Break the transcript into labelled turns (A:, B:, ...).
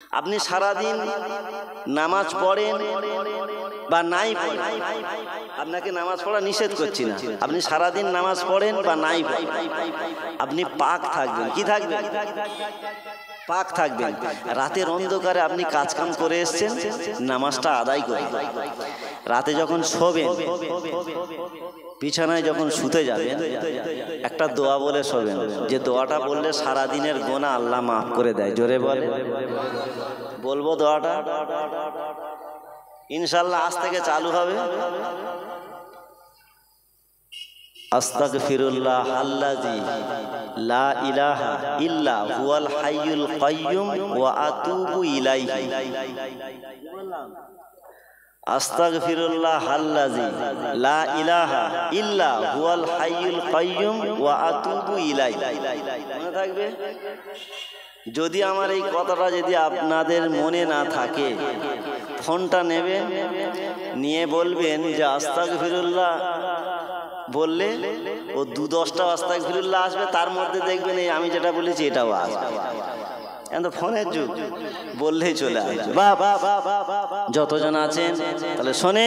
A: আপনি সারাদিন নামাজ পড়েন বা নাই পড়েন, আপনাকে নামাজ পড়া নিষেধ করছি না, আপনি সারাদিন নামাজ পড়েন বা নাই পড়েন, আপনি পাক থাকবেন। কি থাকবেন? পাক থাকবেন। রাতের অন্ধকারে আপনি কাজকাম করে এসছেন, নামাজটা আদায় করবেন। রাতে যখন শোবেন, বিছানায় যখন শুতে যাবেন, একটা দোয়া বলে শোবেন, যে দোয়াটা বললে সারাদিনের গোনা আল্লাহ মাফ করে দেয়। জোরে বলে বলবো দোয়াটা, ইনশাল্লাহ আজ থেকে চালু হবে। আস্তাগফিরুল্লাহ আল্লাযী লা ইলাহা ইল্লা হুয়াল হাইয়ুল কাইয়্যুম ওয়া আতুবু ইলাইহি। আস্তাগফিরুল্লাহ আল্লাযী লা ইলাহা ইল্লা হুয়াল হাইয়ুল কাইয়্যুম ওয়া আতুবু ইলাইহি। মনে থাকবে? যদি আমার এই কথাটা যদি আপনাদের মনে না থাকে, ফোনটা নেবেন, নিয়ে বলবেন যে আস্তাগফিরুল্লাহ বললে ও 2-10টা আস্তাগফিরুল্লাহ আসবে, তার মধ্যে দেখবেন এই আমি যেটা বলেছি এটাও আসবে। এখন তো ফোনের যুগ, বললেই চলে আসবে। যতজন আছেন তাহলে শোনে।